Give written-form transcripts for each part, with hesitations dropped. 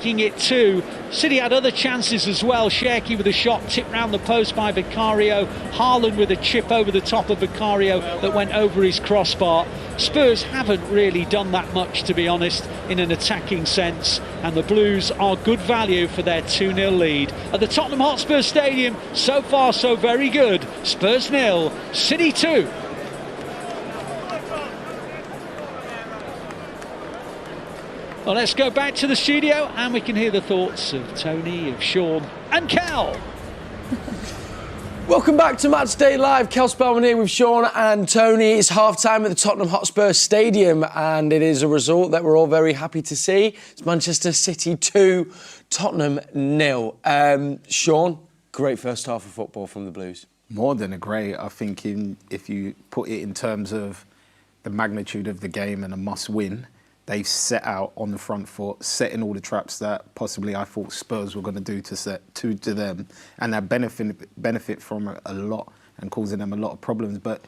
It too. City had other chances as well. Cherki with a shot tipped round the post by Vicario. Haaland with a chip over the top of Vicario that went over his crossbar. Spurs haven't really done that much, to be honest, in an attacking sense, and the Blues are good value for their 2-0 lead. At the Tottenham Hotspur Stadium, so far so very good. Spurs 0, City 2. Well, let's go back to the studio and we can hear the thoughts of Toni, of Shaun and Cal. Welcome back to Matchday Live. Cal Spellman here with Shaun and Toni. It's half-time at the Tottenham Hotspur Stadium and it is a result that we're all very happy to see. It's Manchester City 2, Tottenham 0. Shaun, great first half of football from the Blues. More than a great. I think if you put it in terms of the magnitude of the game and a must-win, they've set out on the front foot, setting all the traps that possibly I thought Spurs were going to do to them, and they benefit from it a lot and causing them a lot of problems. But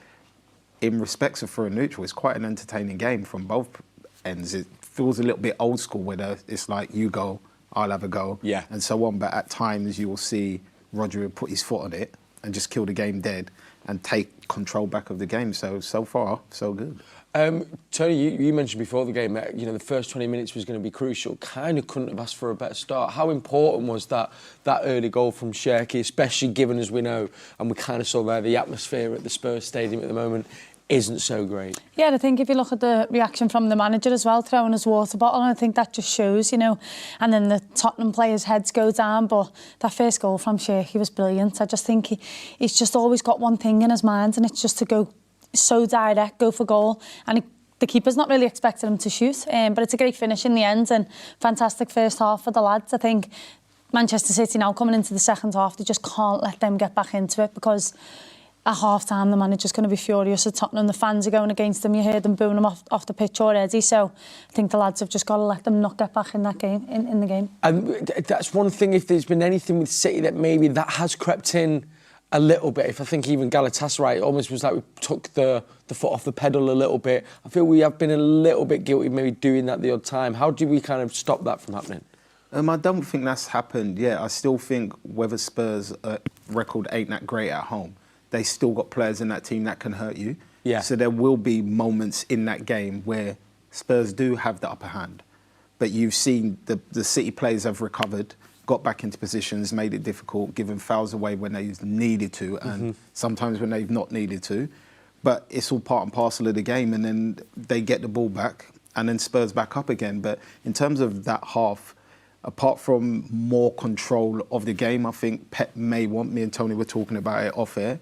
in respects of for a neutral, it's quite an entertaining game from both ends. It feels a little bit old school where it's like you go, I'll have a go, yeah, and so on. But at times you will see Rodri put his foot on it and just kill the game dead and take control back of the game. So far, so good. Toni, you mentioned before the game, you know, the first 20 minutes was going to be crucial. Kind of couldn't have asked for a better start. How important was that early goal from Cherki, especially given, as we know, and we kind of saw there, the atmosphere at the Spurs Stadium at the moment isn't so great. Yeah, I think if you look at the reaction from the manager as well, throwing his water bottle, I think that just shows, you know, and then the Tottenham players' heads go down, but that first goal from Cherki was brilliant. I just think he's just always got one thing in his mind, and it's just to go so direct, go for goal, and the keeper's not really expecting him to shoot, but it's a great finish in the end and fantastic first half for the lads. I think Manchester City now coming into the second half, they just can't let them get back into it, because at half-time the manager's going to be furious at Tottenham. The fans are going against them. You heard them booing them off the pitch already. So I think the lads have just got to let them not get back in that game, in the game. And that's one thing, if there's been anything with City that maybe that has crept in a little bit. If I think even Galatasaray, it almost was like we took the foot off the pedal a little bit. I feel we have been a little bit guilty of maybe doing that the odd time. How do we kind of stop that from happening? I don't think that's happened yet. I still think whether Spurs' record ain't that great at home, they still got players in that team that can hurt you. Yeah. So there will be moments in that game where Spurs do have the upper hand. But you've seen the City players have recovered, got back into positions, made it difficult, given fouls away when they needed to, and sometimes when they've not needed to. But it's all part and parcel of the game, and then they get the ball back, and then Spurs back up again. But in terms of that half, apart from more control of the game, I think Pep may want, me and Toni were talking about it off air,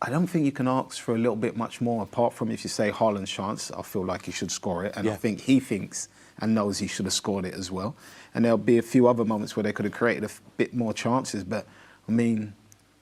I don't think you can ask for a little bit much more, apart from if you say Haaland's chance, I feel like he should score it, and I think he thinks and knows he should have scored it as well. And there'll be a few other moments where they could have created a bit more chances. But, I mean,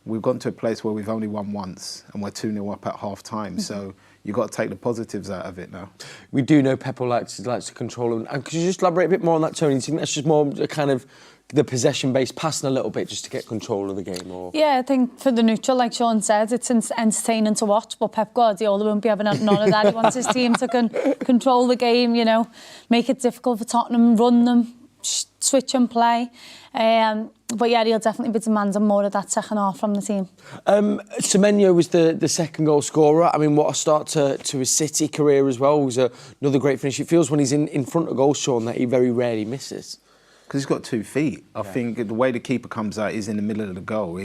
we've gone to a place where we've only won once and we're 2-0 up at half-time. So you've got to take the positives out of it now. We do know Pep likes to control them. And could you just elaborate a bit more on that, Toni? Do you think that's just more kind of the possession-based passing a little bit just to get control of the game? Or? Yeah, I think for the neutral, like Shaun said, it's entertaining to watch, but Pep Guardiola won't be having none of that. He wants his team to control the game, you know, make it difficult for Tottenham, run them, switch and play. But yeah, he'll definitely be demanding more of that second half from the team. Semenyo was the second goal scorer. I mean, what a start to his City career as well. It was another great finish. It feels when he's in front of goal, Shaun, that he very rarely misses. Because he's got 2 feet. I think the way the keeper comes out is in the middle of the goal.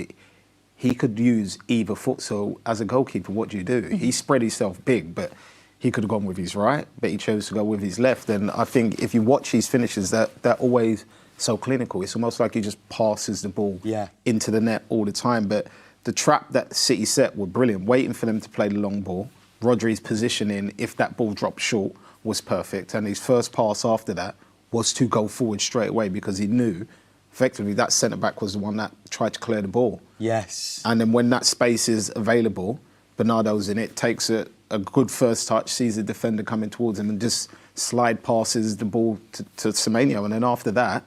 He could use either foot. So as a goalkeeper, what do? He spread himself big, but he could have gone with his right, but he chose to go with his left. And I think if you watch his finishes, they're always so clinical. It's almost like he just passes the ball into the net all the time. But the trap that City set were brilliant, waiting for them to play the long ball. Rodri's positioning, if that ball dropped short, was perfect. And his first pass after that was to go forward straight away, because he knew effectively that centre-back was the one that tried to clear the ball. Yes. And then when that space is available, Bernardo's in it, takes a good first touch, sees the defender coming towards him and just slide passes the ball to Semenyo. And then after that,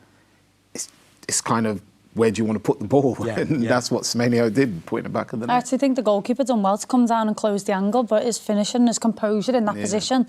it's kind of, where do you want to put the ball? That's what Semenyo did, put it in the back of the net. I actually think the goalkeeper done well to come down and close the angle, but his finishing, his composure in that position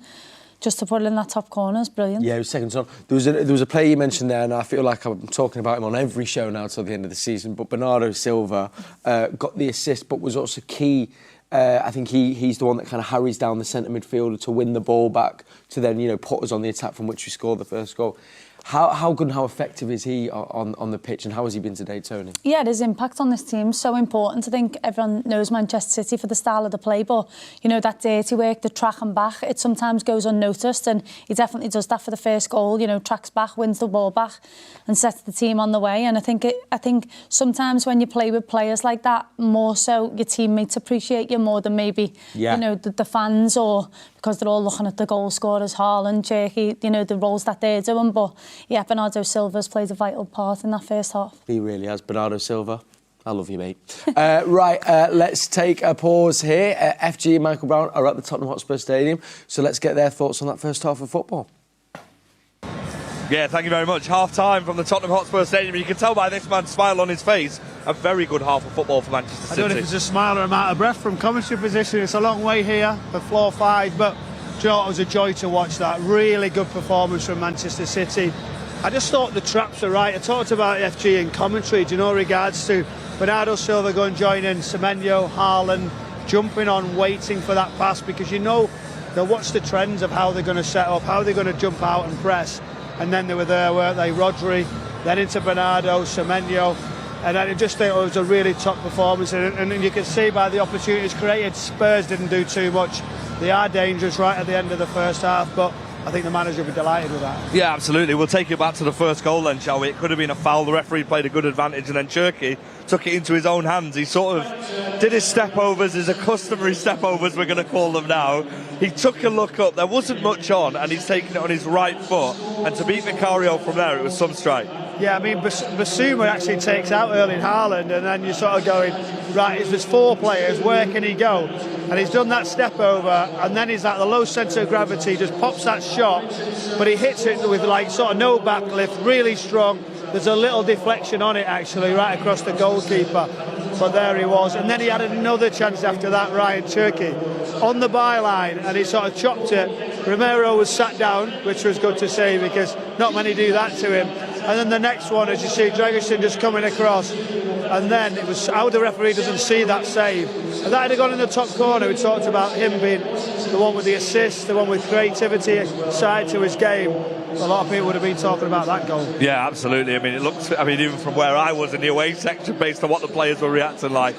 just to put it in that top corner is brilliant. Yeah, it was second to none. There was a player you mentioned there, and I feel like I'm talking about him on every show now till the end of the season, but Bernardo Silva got the assist, but was also key. I think he's the one that kind of hurries down the centre midfielder to win the ball back to then, put us on the attack from which we scored the first goal. How good and how effective is he on the pitch, and how has he been today, Toni? Yeah, his impact on this team is so important. I think everyone knows Manchester City for the style of the play, but, that dirty work, the track and back, it sometimes goes unnoticed, and he definitely does that for the first goal, tracks back, wins the ball back and sets the team on the way. And I think sometimes when you play with players like that, more so your teammates appreciate you more than maybe, the fans, or because they're all looking at the goal scorers, Haaland, Cherki, the roles that they're doing. But yeah, Bernardo Silva's played a vital part in that first half. He really has. Bernardo Silva, I love you, mate. Let's take a pause here. FG and Michael Brown are at the Tottenham Hotspur Stadium, so let's get their thoughts on that first half of football. Yeah, thank you very much. Half-time from the Tottenham Hotspur Stadium. You can tell by this man's smile on his face, a very good half of football for Manchester City. I don't know if it's a smile or I'm out of breath from commentary position. It's a long way here for floor 5, but it was a joy to watch that. Really good performance from Manchester City. I just thought the traps are right. I talked about FG in commentary, regards to Bernardo Silva going joining Semenyo, Haaland, jumping on, waiting for that pass, because they'll watch the trends of how they're going to set up, how they're going to jump out and press. And then they were there, weren't they? Rodri, then into Bernardo, Semenyo. And I just think it was a really top performance. And you can see by the opportunities created, Spurs didn't do too much. They are dangerous right at the end of the first half, but I think the manager will be delighted with that. Yeah, absolutely. We'll take it back to the first goal then, shall we? It could have been a foul. The referee played a good advantage, and then Cherki took it into his own hands. He sort of did his step-overs, his customary step-overs, we're going to call them now. He took a look up. There wasn't much on, and he's taken it on his right foot. And to beat Vicario from there, it was some strike. Yeah, I mean, Basuma actually takes out Erling Haaland, and then you're sort of going, right, if there's 4 players, where can he go? And he's done that step over, and then he's at the low centre of gravity, just pops that shot, but he hits it with sort of no backlift, really strong. There's a little deflection on it actually, right across the goalkeeper, but there he was. And then he had another chance after that, Rayan Cherki, on the byline, and he sort of chopped it. Romero was sat down, which was good to see, because not many do that to him. And then the next one, as you see, Dragusin just coming across, and then it was how the referee doesn't see that save. If that had gone in the top corner, we talked about him being the one with the assist, the one with creativity side to his game. A lot of people would have been talking about that goal. Yeah, absolutely. I mean, it looks. I mean, even from where I was in the away section, based on what the players were reacting like.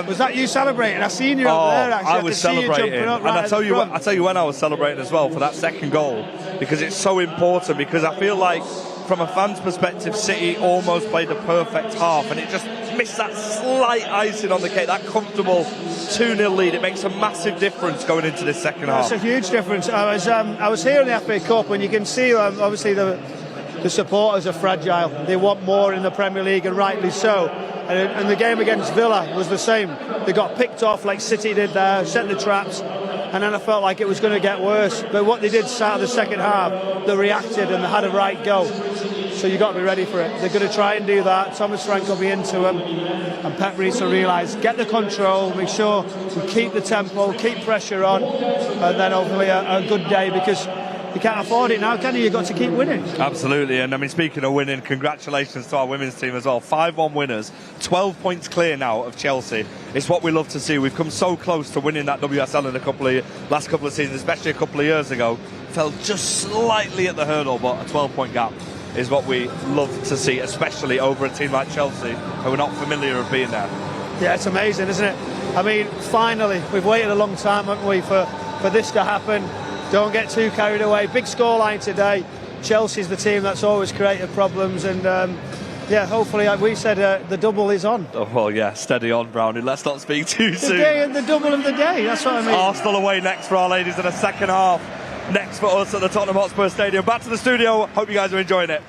Was that you celebrating? I seen you over there. Actually, I was celebrating, and I tell you when I was celebrating as well for that second goal, because it's so important. Because I feel like, from a fan's perspective, City almost played a perfect half, and it just missed that slight icing on the cake, that comfortable 2-0 lead. It makes a massive difference going into this second half. It's a huge difference. I was here in the FA Cup, and you can see obviously the supporters are fragile. They want more in the Premier League, and rightly so. And the game against Villa was the same. They got picked off like City did there, set the traps, and then I felt like it was going to get worse. But what they did start of the second half, they reacted and they had a right go. So you've got to be ready for it. They're going to try and do that. Thomas Frank will be into them, and Pep needs to realise, get the control, make sure we keep the tempo, keep pressure on, and then hopefully a good day, because you can't afford it now, can you? You've got to keep winning. Absolutely, and I mean, speaking of winning, congratulations to our women's team as well. 5-1 winners, 12 points clear now of Chelsea. It's what we love to see. We've come so close to winning that WSL in last couple of seasons, especially a couple of years ago. Fell just slightly at the hurdle, but a 12-point gap is what we love to see, especially over a team like Chelsea, who are not familiar of being there. Yeah, it's amazing, isn't it? I mean, finally, we've waited a long time, haven't we, for this to happen. Don't get too carried away. Big scoreline today. Chelsea's the team that's always created problems, and yeah, hopefully, like we said, the double is on. Oh, well, yeah, steady on, Brownie. Let's not speak too soon. The double of the day, that's what I mean. Arsenal away next for our ladies in the second half. Next for us at the Tottenham Hotspur Stadium. Back to the studio. Hope you guys are enjoying it.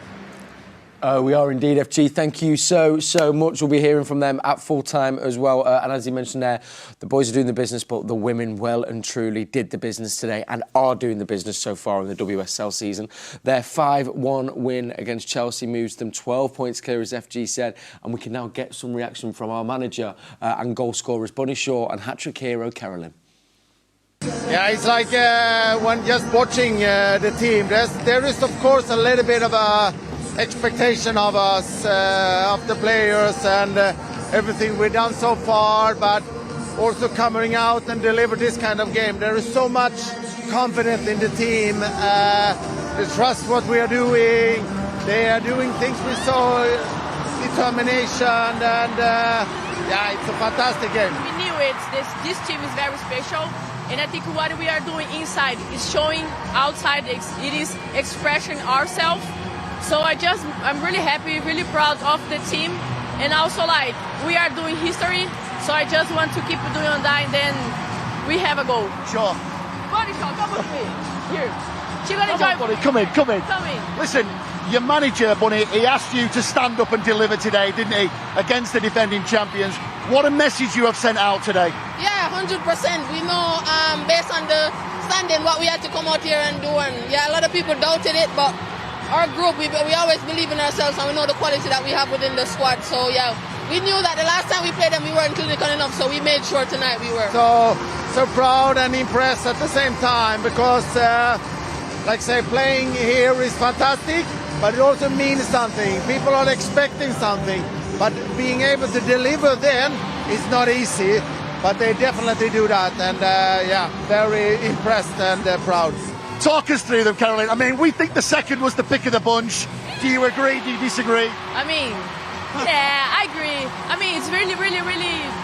We are indeed, FG. Thank you so much. We'll be hearing from them at full time as well. And as you mentioned there, the boys are doing the business, but the women well and truly did the business today and are doing the business so far in the WSL season. Their 5-1 win against Chelsea moves them 12 points clear, as FG said. And we can now get some reaction from our manager and goal scorers, Bunny Shaw and hat-trick hero, Carolyn. Yeah, it's like when just watching the team. There is of course a little bit of a expectation of us, of the players and everything we've done so far, but also coming out and deliver this kind of game. There is so much confidence in the team. They trust what we are doing. They are doing things with so determination, and yeah, it's a fantastic game. We knew it. This team is very special, and I think what we are doing inside is showing outside. It is expressing ourselves. So I'm really happy, really proud of the team, and also like we are doing history. So I just want to keep doing that, and then we have a goal. Sure. Buddy, Shaun, come with me. Here. She's gonna Come on, buddy, come in. Come in. Listen, your manager, Bunny, he asked you to stand up and deliver today, didn't he? Against the defending champions. What a message you have sent out today. Yeah, 100%. We know based on the standing what we had to come out here and do. And yeah, a lot of people doubted it, but our group, we always believe in ourselves, and we know the quality that we have within the squad. So yeah, we knew that the last time we played them, we weren't clinical enough. So we made sure tonight we were. So proud and impressed at the same time, because like I say, playing here is fantastic, but it also means something. People are expecting something, but being able to deliver then is not easy, but they definitely do that, and yeah, very impressed and proud. Talk us through them, Caroline. I mean, we think the second was the pick of the bunch. Do you agree? Do you disagree? I mean, yeah, I agree. I mean, it's really,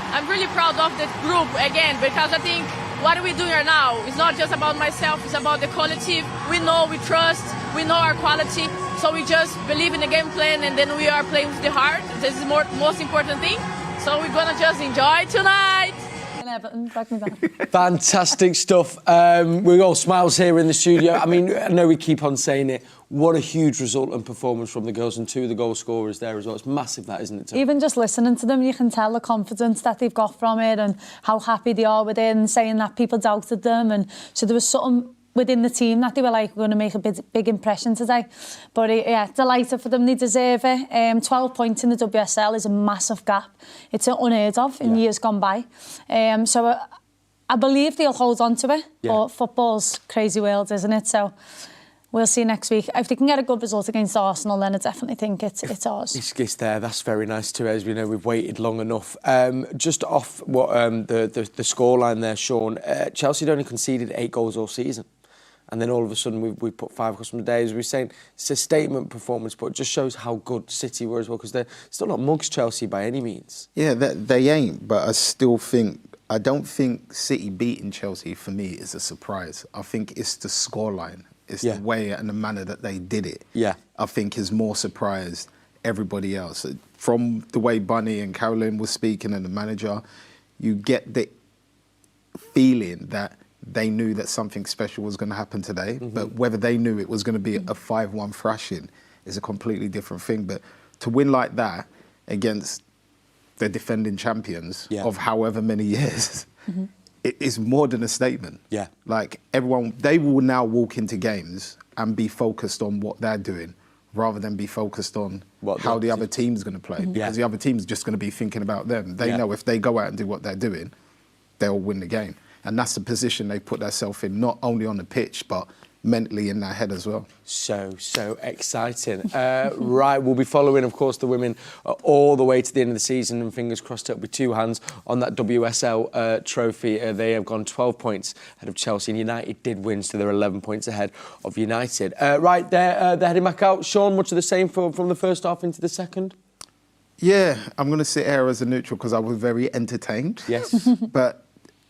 I'm really proud of the group again, because I think what we're doing right now is not just about myself, it's about the collective. We know, we trust, we know our quality, so we just believe in the game plan, and then we are playing with the heart. This is the most important thing. So we're gonna just enjoy tonight. Fantastic stuff. We're all smiles here in the studio. I mean, I know we keep on saying it. What a huge result and performance from the girls, and two of the goal scorers there as well. It's massive, that, isn't it, Toni? Even just listening to them, you can tell the confidence that they've got from it and how happy they are with it, and saying that people doubted them. And so there was something within the team that they were like, we're going to make a big impression today. But yeah, delighted for them, they deserve it. 12 points in the WSL is a massive gap. It's unheard of in years gone by. So I believe they'll hold on to it, but football's crazy world, isn't it? So we'll see next week. If they can get a good result against Arsenal, then I definitely think it's ours. It's there. That's very nice too. As we know, we've waited long enough. Just off what the scoreline there, Shaun. Chelsea had only conceded 8 goals all season. And then all of a sudden we put 5 across from the day. As we were saying, it's a statement performance, but it just shows how good City were as well, because they're still not mugs Chelsea by any means. Yeah, they ain't, but I don't think City beating Chelsea, for me, is a surprise. I think it's the scoreline. It's the way and the manner that they did it. Yeah. I think has more surprised everybody else. From the way Bunny and Caroline was speaking and the manager, you get the feeling that they knew that something special was going to happen today, but whether they knew it was going to be a 5-1 thrashing is a completely different thing. But to win like that against the defending champions of however many years, it is more than a statement. Yeah. Like everyone, they will now walk into games and be focused on what they're doing rather than be focused on how the other team's going to play. Because the other team's just going to be thinking about them. They know if they go out and do what they're doing, they'll win the game. And that's the position they put themselves in, not only on the pitch, but mentally in their head as well. So exciting. Right, we'll be following, of course, the women all the way to the end of the season, and fingers crossed it'll be 2 hands on that WSL trophy. They have gone 12 points ahead of Chelsea, and United did win, so they're 11 points ahead of United. Right, they're heading back out. Shaun, much of the same from the first half into the second? Yeah, I'm going to sit here as a neutral because I was very entertained. Yes. But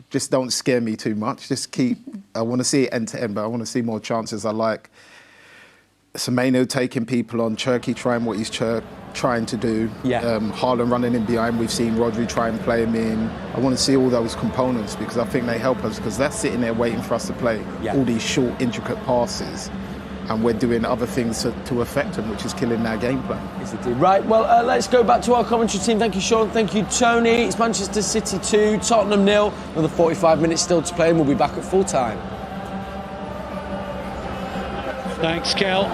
just don't scare me too much. Just keep... I want to see it end to end, but I want to see more chances. I like Semenyo taking people on, Cherki trying what he's trying to do. Yeah. Haaland running in behind. We've seen Rodri try and play him in. I want to see all those components because I think they help us, because they're sitting there waiting for us to play all these short, intricate passes. And we're doing other things to affect them, which is killing their game plan. Yes, it did. Right, well, let's go back to our commentary team. Thank you, Shaun. Thank you, Toni. It's Manchester City 2, Tottenham 0. Another 45 minutes still to play, and we'll be back at full time. Thanks, Kel.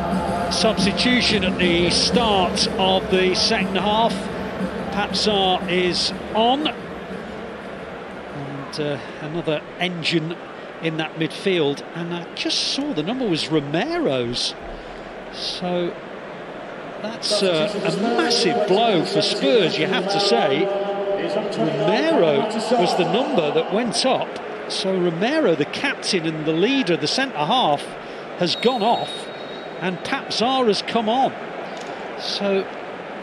Substitution at the start of the second half. Papsar is on. And another engine in that midfield, and I just saw the number was Romero's. So that's a massive blow for Spurs, you have to say. Romero was the number that went up. So Romero, the captain and the leader, the centre-half, has gone off, and Pap Zara's come on. So